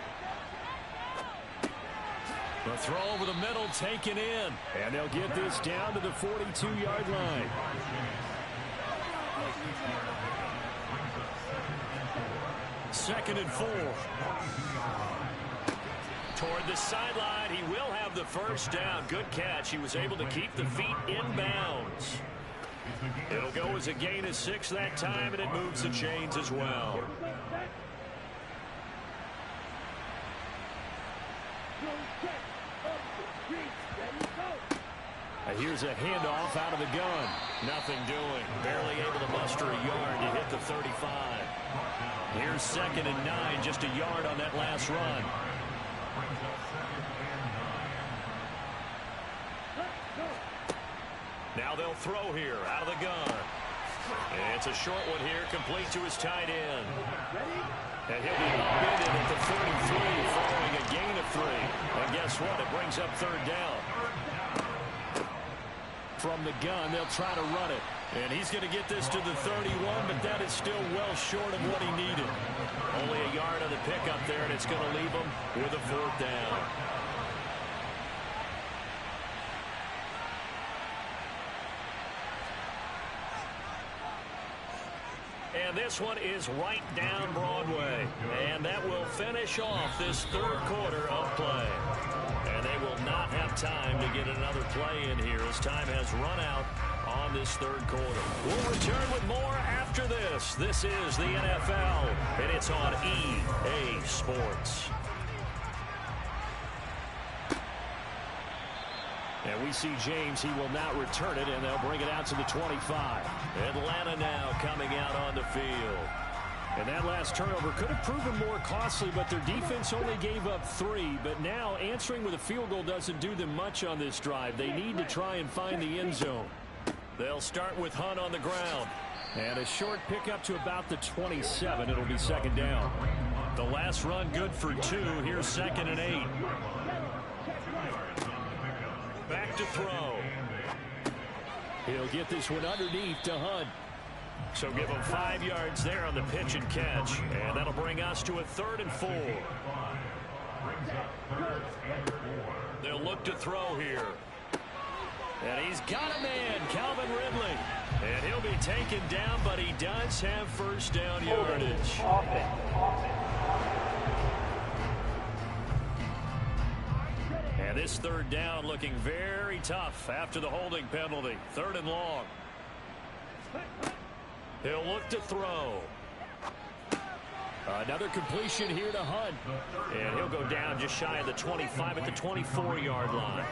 The throw over the middle taken in. And they'll get this down to the 42-yard line. Second and 4. Toward the sideline, he will have the first down. Good catch. He was able to keep the feet in bounds. It'll go as a gain of 6 that time, and it moves the chains as well. Here's a handoff out of the gun. Nothing doing. Barely able to muster a yard to hit the 35. Here's 2nd and 9, just a yard on that last run. Now they'll throw here out of the gun. It's a short one here, complete to his tight end. And he'll be upended at the 33 following a gain of 3. And guess what? It brings up 3rd down. From the gun, they'll try to run it. And he's going to get this to the 31, but that is still well short of what he needed. Only a yard on the pickup there, and it's going to leave him with a 4th down. And this one is right down Broadway. And that will finish off this 3rd quarter of play. And they will not have time to get another play in here as time has run out on this 3rd quarter. We'll return with more after this. This is the NFL, and it's on EA Sports. And we see James. He will not return it, and they'll bring it out to the 25. Atlanta now coming out on the field. And that last turnover could have proven more costly, but their defense only gave up 3. But now answering with a field goal doesn't do them much on this drive. They need to try and find the end zone. They'll start with Hunt on the ground. And a short pickup to about the 27. It'll be 2nd down. The last run good for 2. Here's 2nd and 8. Back to throw. He'll get this one underneath to Hunt. So give him 5 yards there on the pitch and catch. And that'll bring us to a 3rd and 4. They'll look to throw here. And he's got a man, Calvin Ridley. And he'll be taken down, but he does have first down yardage. And this 3rd down looking very tough after the holding penalty. 3rd and long. He'll look to throw. Another completion here to Hunt. And he'll go down just shy of the 25 at the 24-yard line.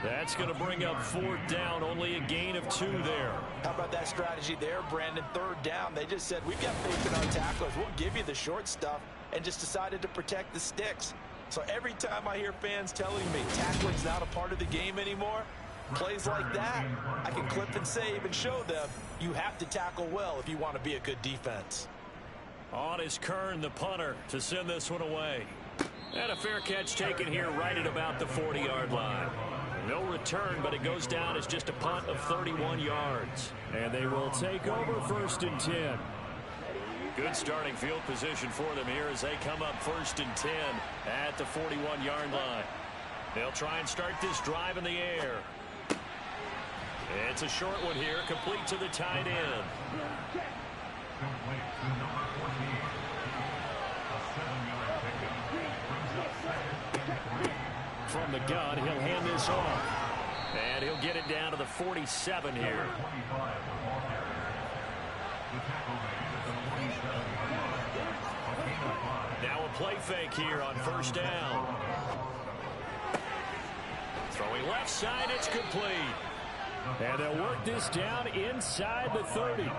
That's going to bring up 4th down. Only a gain of 2 there. How about that strategy there, Brandon? 3rd down. They just said, we've got faith in our tacklers. We'll give you the short stuff, and just decided to protect the sticks. So every time I hear fans telling me tackling's not a part of the game anymore, plays like that, I can clip and save and show them you have to tackle well if you want to be a good defense. On is Kern, the punter, to send this one away. And a fair catch taken here right at about the 40-yard line. No return, but it goes down as just a punt of 31 yards. And they will take over 1st and 10. Good starting field position for them here as they come up 1st and 10 at the 41-yard line. They'll try and start this drive in the air. It's a short one here, complete to the tight end. From the gun, he'll hand this off. And he'll get it down to the 47 here. Now a play fake here on 1st down. Throwing left side, it's complete. And they'll work this down inside the 30.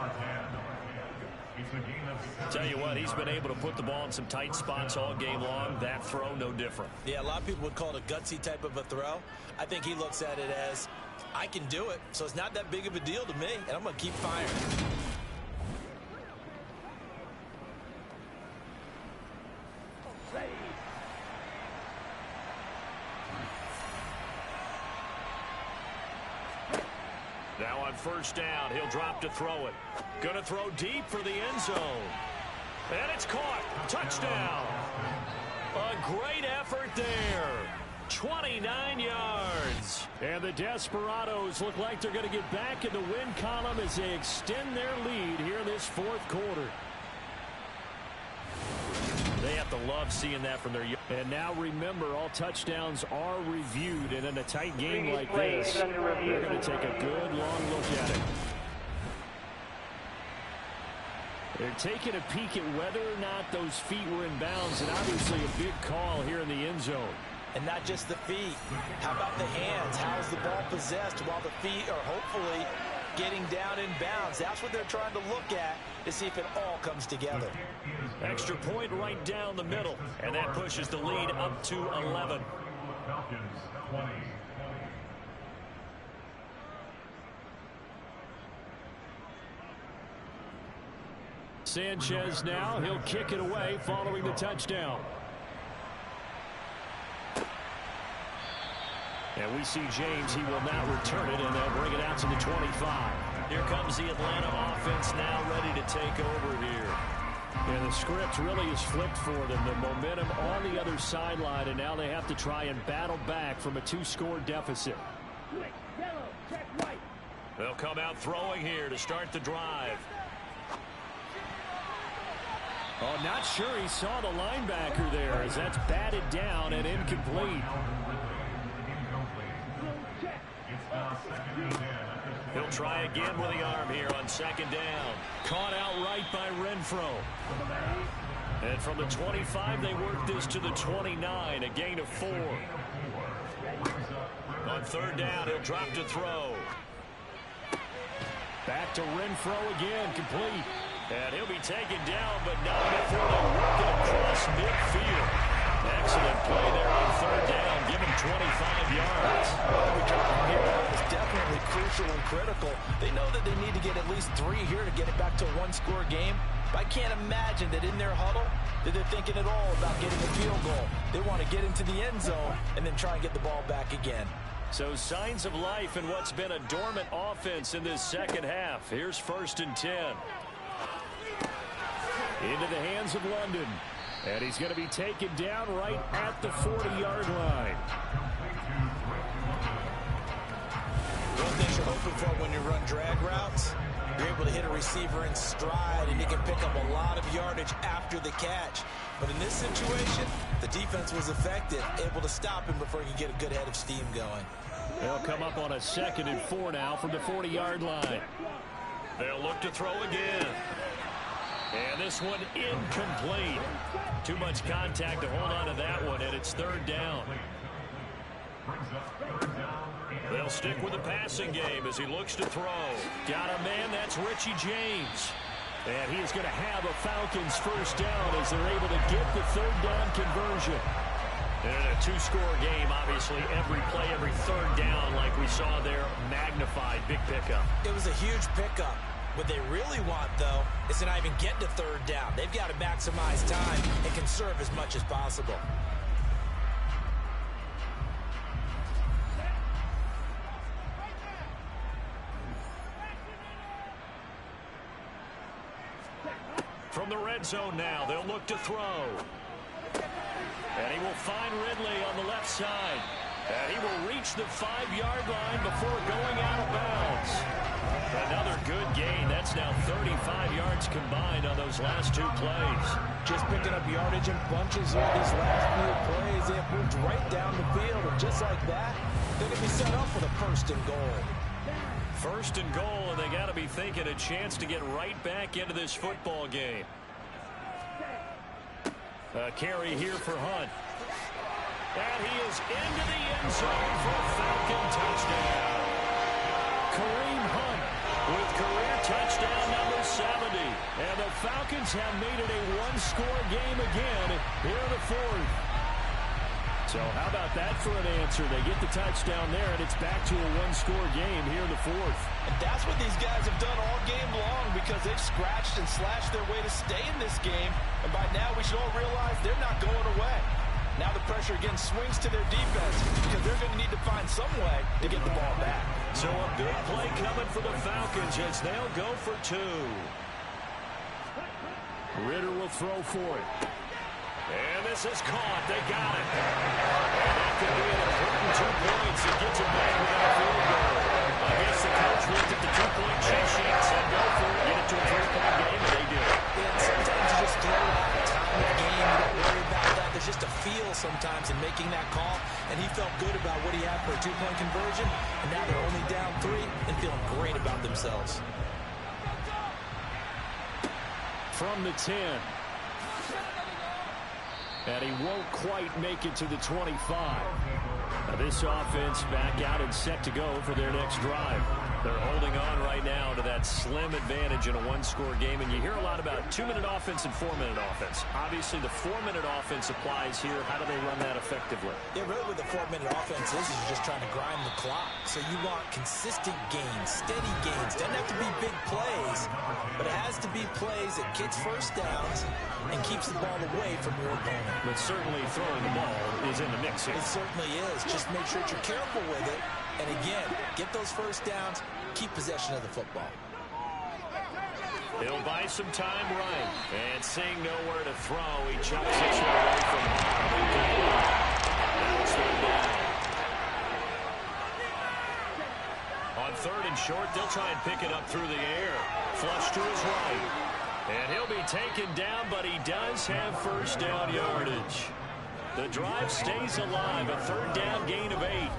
Tell you what, he's been able to put the ball in some tight spots all game long. That throw, no different. Yeah, a lot of people would call it a gutsy type of a throw. I think he looks at it as, I can do it, so it's not that big of a deal to me, and I'm going to keep firing. Now on 1st down, he'll drop to throw it. Gonna throw deep for the end zone. And it's caught. Touchdown. A great effort there. 29 yards. And the Desperados look like they're going to get back in the win column as they extend their lead here in this fourth quarter. They have to love seeing that from their... And now remember, all touchdowns are reviewed. And in a tight game like this, they're going to take a good long look at it. They're taking a peek at whether or not those feet were in bounds, and obviously a big call here in the end zone. And not just the feet. How about the hands? How's the ball possessed while the feet are hopefully getting down in bounds? That's what they're trying to look at to see if it all comes together. Extra point right down the middle, and that pushes the lead up to 11. Sanchez now, he'll kick it away following the touchdown. And we see James, he will now return it, and they'll bring it out to the 25. Here comes the Atlanta offense now ready to take over here. And the script really is flipped for them. The momentum on the other sideline, and now they have to try and battle back from a 2-score deficit. They'll come out throwing here to start the drive. Oh, not sure he saw the linebacker there as that's batted down and incomplete. He'll try again with the arm here on second down. Caught outright by Renfro. And from the 25, they work this to the 29, a gain of 4. On third down, he'll drop to throw. Back to Renfro again, complete. And he'll be taken down, but not before they work it across midfield. Excellent play there on third down. Give him 25 yards. It's definitely crucial and critical. They know that they need to get at least 3 here to get it back to a 1-score game. But I can't imagine that in their huddle that they're thinking at all about getting a field goal. They want to get into the end zone and then try and get the ball back again. So signs of life in what's been a dormant offense in this second half. Here's 1st and 10. Into the hands of London. And he's going to be taken down right at the 40-yard line. One thing you're hoping for when you run drag routes, you're able to hit a receiver in stride, and you can pick up a lot of yardage after the catch. But in this situation, the defense was effective, able to stop him before he could get a good head of steam going. They'll come up on a 2nd and 4 now from the 40-yard line. They'll look to throw again. And this one incomplete. Too much contact to hold on to that one, and it's third down. They'll stick with the passing game as he looks to throw. Got a man, that's Richie James. And he is going to have a Falcons first down as they're able to get the third down conversion. And in a 2-score game, obviously, every play, every third down, like we saw there, magnified. Big pickup. It was a huge pickup. What they really want, though, is to not even get to third down. They've got to maximize time and conserve as much as possible. From the red zone now, they'll look to throw. And he will find Ridley on the left side. And he will reach the 5-yard line before going out of bounds. Another good gain. That's now 35 yards combined on those last 2 plays. Just picking up yardage in bunches here these last few plays. They have moved right down the field. And just like that, they're going to be set up for the 1st and goal. 1st and goal, and they got to be thinking a chance to get right back into this football game. A carry here for Hunt. And he is into the end zone for a Falcon touchdown. Kareem Hunt with career touchdown number 70. And the Falcons have made it a 1-score game again here in the 4th. So how about that for an answer? They get the touchdown there, and it's back to a 1-score game here in the 4th. And that's what these guys have done all game long because they've scratched and slashed their way to stay in this game. And by now we should all realize they're not going away. Now the pressure again swings to their defense because they're going to need to find some way to get the ball back. So a big play coming for the Falcons as they'll go for 2. Ritter will throw for it. And this is caught. They got it. And that could be an important 2 points. It gets it back without a field goal. I guess the coach looked at the 2-point cheat sheet and said, go for it, get it to a 3-point game, and they did. And sometimes you just throw out the time of the game. You don't worry about that. There's just a feel sometimes in making that call, and he felt good about what he had for a 2-point conversion, and now they're only down 3 and feeling great about themselves. From the 10. And he won't quite make it to the 25. Now this offense back out and set to go for their next drive. They're holding on right now to that slim advantage in a one-score game. And you hear a lot about 2-minute offense and 4-minute offense. Obviously, the 4-minute offense applies here. How do they run that effectively? Yeah, really what the 4-minute offense is you're just trying to grind the clock. So you want consistent gains, steady gains. Doesn't have to be big plays, but it has to be plays that gets first downs and keeps the ball away from your opponent. But certainly throwing the ball is in the mix here. It certainly is. Just make sure that you're careful with it. And again, get those first downs, keep possession of the football. He'll buy some time right. And seeing nowhere to throw, he chucks it away from home. That's third down. On 3rd and short, they'll try and pick it up through the air. Flush to his right. And he'll be taken down, but he does have first down yardage. The drive stays alive. A 3rd down gain of 8.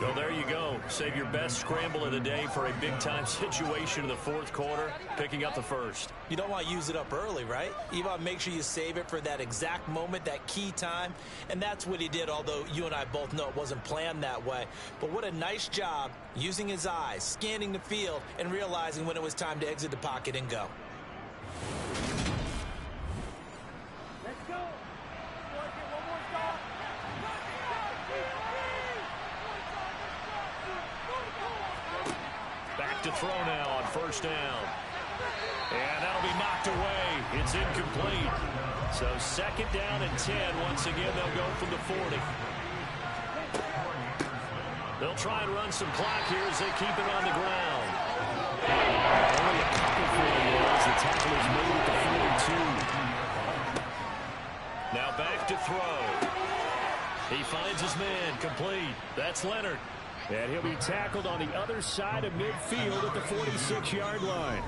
So there you go. Save your best scramble of the day for a big-time situation in the 4th quarter, picking up the first. You don't want to use it up early, right? You want to make sure you save it for that exact moment, that key time. And that's what he did, although you and I both know it wasn't planned that way. But what a nice job using his eyes, scanning the field, and realizing when it was time to exit the pocket and go. To throw now on 1st down. And that'll be knocked away. It's incomplete. So 2nd down and 10. Once again, they'll go from the 40. They'll try and run some clock here as they keep it on the ground. Only a couple for the yards. The tackle is made at the 42. Now back to throw. He finds his man. Complete. That's Leonard. And he'll be tackled on the other side of midfield at the 46-yard line.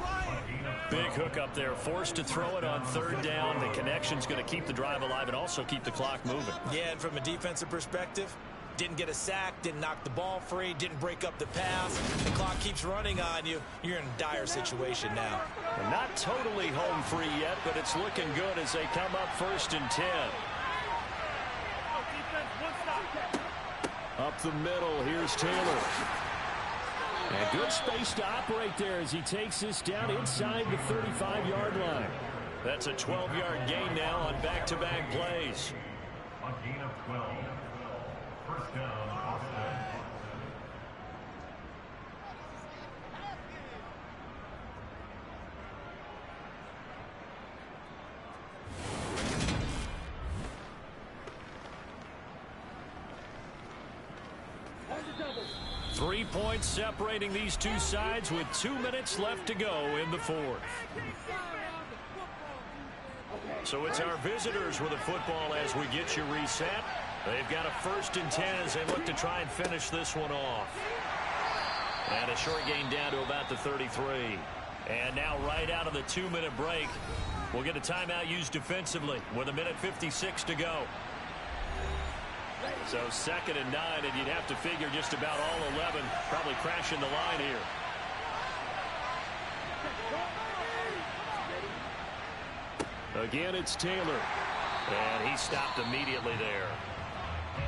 Big hook up there. Forced to throw it on 3rd down. The connection's going to keep the drive alive and also keep the clock moving. Yeah, and from a defensive perspective, didn't get a sack, didn't knock the ball free, didn't break up the pass. The clock keeps running on you. You're in a dire situation now. Well, not totally home free yet, but it's looking good as they come up 1st and 10. Up the middle, here's Taylor. And good space to operate there as he takes this down inside the 35-yard line. That's a 12-yard gain now on back-to-back plays. A gain of 12. First down, Austin. Three points separating these two sides with 2 minutes left to go in the 4th. So it's our visitors with the football as we get you reset. They've got a 1st and 10 as they look to try and finish this one off. And a short gain down to about the 33. And now right out of the 2-minute break, we'll get a timeout used defensively with 1:56 to go. So 2nd and 9, and you'd have to figure just about all 11 probably crashing the line here. Again, it's Taylor. And he stopped immediately there.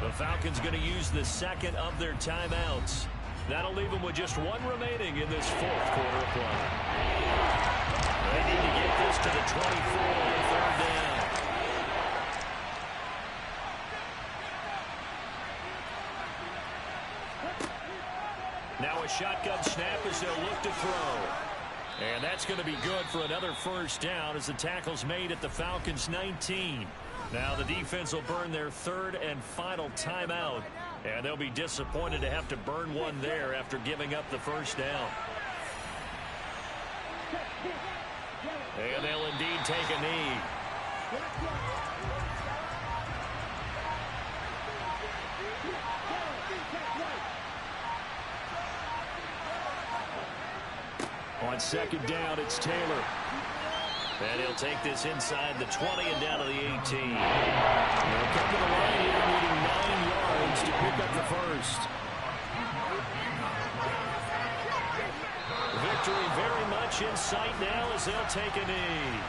The Falcons going to use the 2nd of their timeouts. That'll leave them with just 1 remaining in this 4th quarter of play. They need to get this to the 24 on 3rd down. Now a shotgun snap as they'll look to throw. And that's going to be good for another 1st down as the tackle's made at the Falcons' 19. Now the defense will burn their 3rd and final timeout. And they'll be disappointed to have to burn one there after giving up the 1st down. And they'll indeed take a knee. On second down, it's Taylor. And he'll take this inside the 20 and down to the 18. They'll come to the line here, needing 9 yards to pick up the first. Victory very much in sight now as they'll take a knee.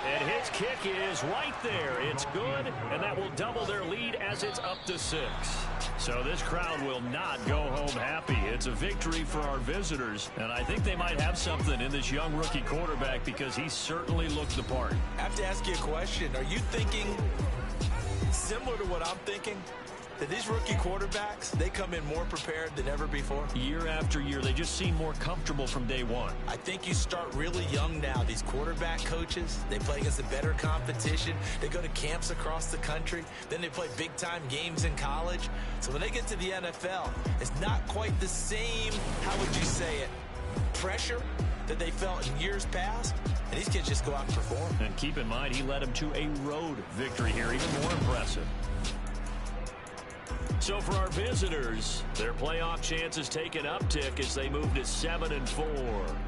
And his kick is right there. It's good, and that will double their lead as it's up to 6. So this crowd will not go home happy. It's a victory for our visitors, and I think they might have something in this young rookie quarterback because he certainly looked the part. I have to ask you a question. Are you thinking similar to what I'm thinking? That these rookie quarterbacks, they come in more prepared than ever before? Year after year, they just seem more comfortable from day one. I think you start really young now. These quarterback coaches, they play against a better competition. They go to camps across the country. Then they play big-time games in college. So when they get to the NFL, it's not quite the same, how would you say it, pressure that they felt in years past. And these kids just go out and perform. And keep in mind, he led them to a road victory here, even more impressive. So for our visitors, their playoff chances take an uptick as they move to 7-4.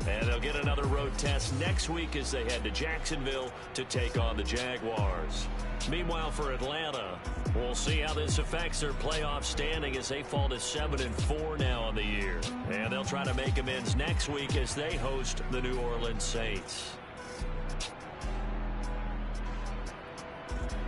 And they'll get another road test next week as they head to Jacksonville to take on the Jaguars. Meanwhile, for Atlanta, we'll see how this affects their playoff standing as they fall to 7-4 now on the year. And they'll try to make amends next week as they host the New Orleans Saints.